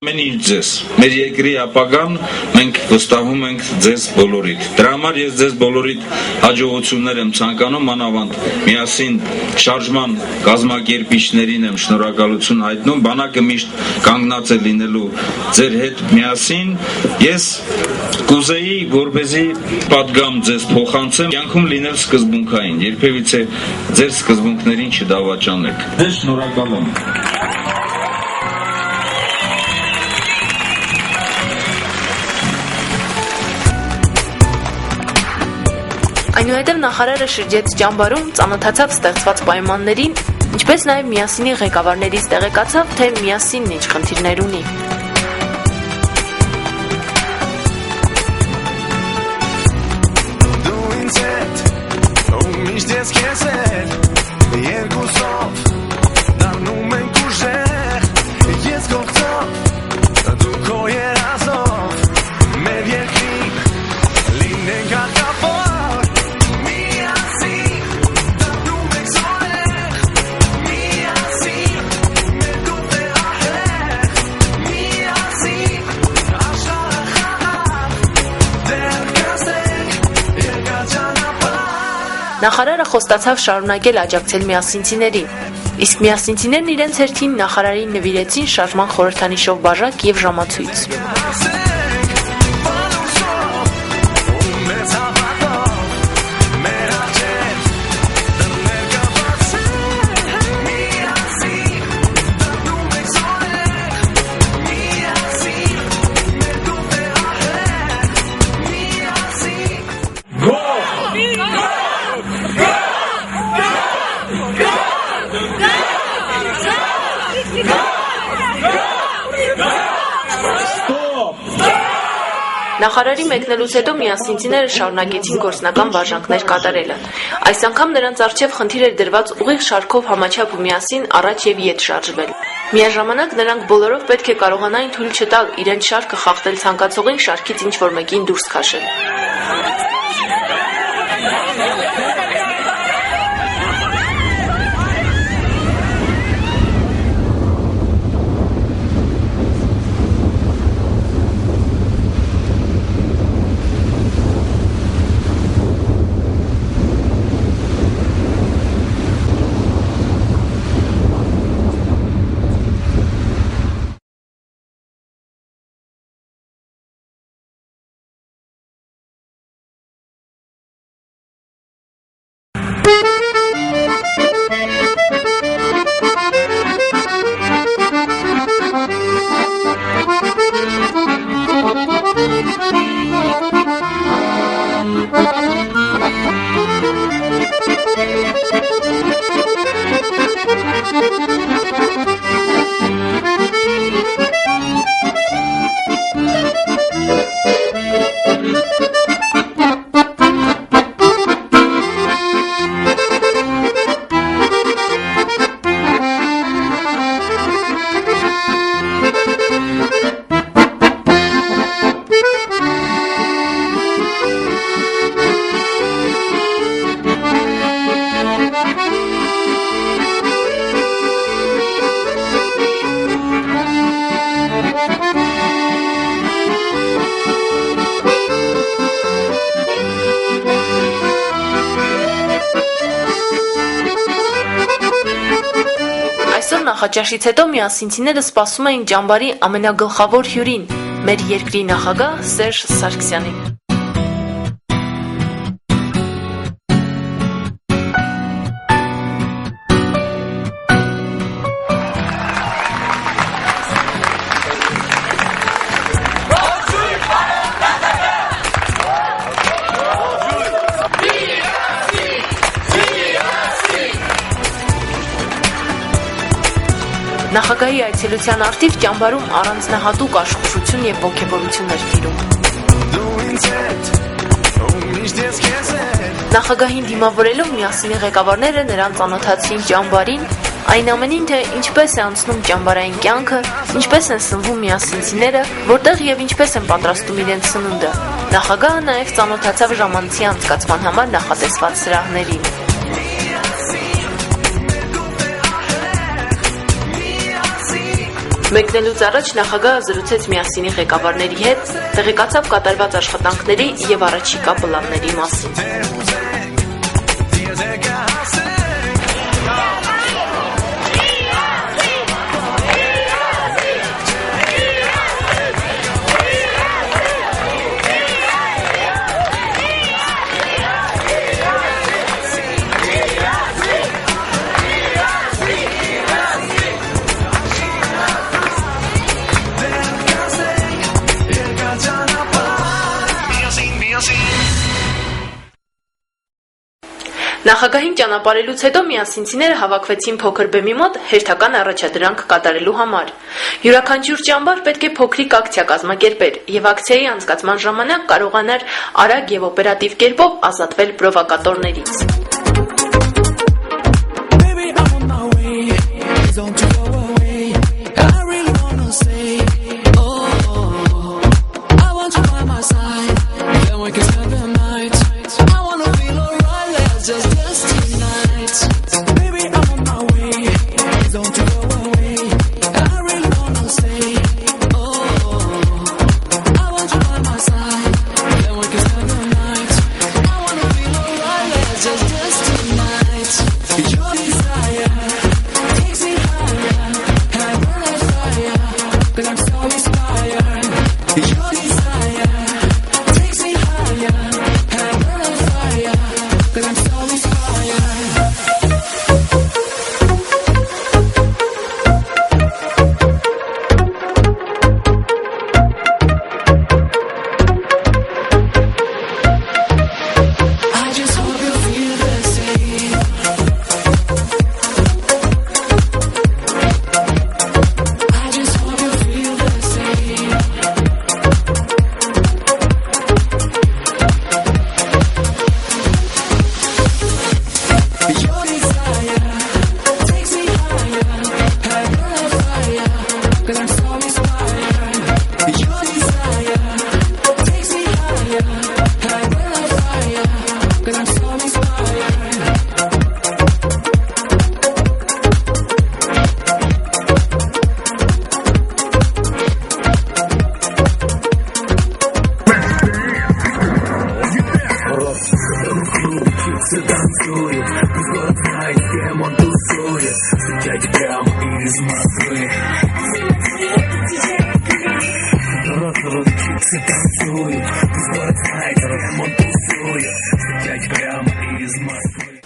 Ամեն ինչ ձեզ, մեր երկրի ապագան մենք վստահում ենք ձեզ բոլորիդ։ Դրա համար ես ձեզ բոլորիդ հաջողություններ եմ ցանկանում, մանավանդ միասին շարժման կազմակերպիչներին եմ շնորհակալություն հայտնում, բանակը միշտ կանգնած է լինելու ձեր հետ միասին։ Ես կուզեի, որպեսզի պատգամ ձեզ փոխանցեմ, կյանքում լինել սկզբունքային, երբևիցե ձեր սկզբունքներին չդավաճանեք։ Ձեզ շնորհակալ եմ։ Այնուհետև նախարարը շրջեց ճամբարում, ծանոթացավ ստեղծված պայմաններին, ինչպես նաև միասինի ղեկավարներից տեղեկացավ, թե միասինն ինչ խնդիրներ ունի։ Նախարարը խոստացավ շարունակել աջակցել միասնցիներին, իսկ միասնցիներն իրենց հերթին նախարարին նվիրեցին շարժման խորհրդանիշով բաժակ և ժամացույց։ Նախարարի մեկնելուց հետո միասնցիները շարունակեցին գործնական վարժանքներ կատարելը։ Այս անգամ նրանց առջև խնդիր էր դրված ուղիղ շարքով համաչափ ու միասին առաջ եւ ետ շարժվել։ Միաժամանակ նրանք բոլորով պետք է կարողանային թույլ չտալ իրենց շարքը խախտել ցանկացողին շարքից ինչ-որ մեկին դուրս քաշել։ Նախաճաշից հետո միասնցիները սպասում էին ճամբարի ամենագլխավոր հյուրին, մեր երկրի նախագահ Սերժ Սարգսյանին։ Նախագահի այցելության արդիվ ճամբարում առանձնահատուկ աշխուժություն և ոգևորություն էր տիրում։ Նախագահին դիմավորելով միասինի ղեկավարները նրան ծանոթացրին ճամբարին, այն ամենին, թե ինչպես է անցնում ճամբարային կյանքը, ինչպես են սնվում միասնցիները, որտեղ և ինչպես են պատրաստում իրենց սնունդը։ Նախագահը նաև ծանոթացավ ժամանցի անցկացման համար նախատեսված սրահներին։ Մեկնելուց առաջ նախագահը զրուցեց միասինի ղեկավարների հետ, տեղեկացավ կատարված աշխատանքների եւ առաջիկա պլանների մասին։ Նախագահին ճանապարհելուց հետո միասնցիները հավաքվեցին փոքր բեմի մոտ հերթական առաջադրանք կատարելու համար։ Յուրաքանչյուր ճամբար պետք է փոքրիկ ակցիա կազմակերպեր եւ ակցիայի անցկացման ժամանակ կարողանար արագ եւ օպերատիվ կերպով ազատվել պրովոկատորներից։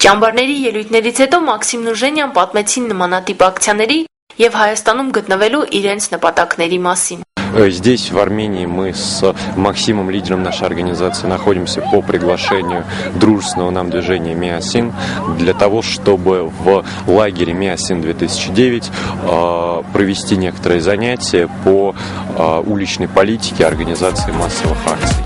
Ճամբարների ելույթներից հետո Մաքսիմն ու Ժենյան պատմեցին նմանատիպ ակցիաների եւ Հայաստանում գտնվելու իրենց նպատակների մասին։ Здесь, в Армении, мы с Максимом, лидером нашей организации, находимся по приглашению дружественного нам движения «Миасин» для того, чтобы в лагере «Миасин-2009» провести некоторые занятия по уличной политике организации массовых акций.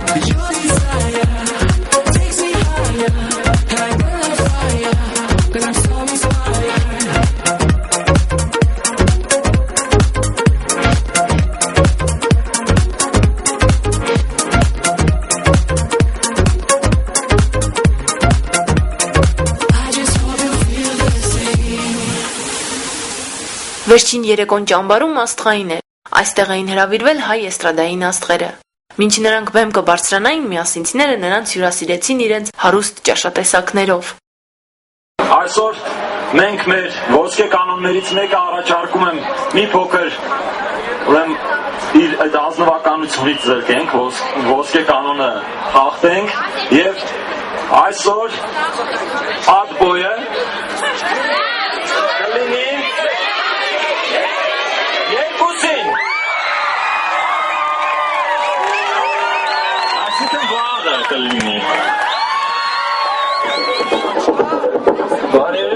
Վերջին երեկոն ճամբարում աստղային էր։ Այստեղ էին հրավիրվել հայ էստրադային աստղերը։ Մինչ նրանք բեմ կբարձրանային, միասնցիները նրանց հյուրասիրեցին իրենց հարուստ ճաշատեսակներով։ Այսօր մենք մեր ոսկե կանոններից մեկը առաջարկում եմ մի փոքր իր այդ ազնվականությունից զրկենք, ոսկե կանոնը խախտենք եւ այսօր ադբոյը կլինի երկուսին։ Այսինքն վաղը կլինի։ Բարի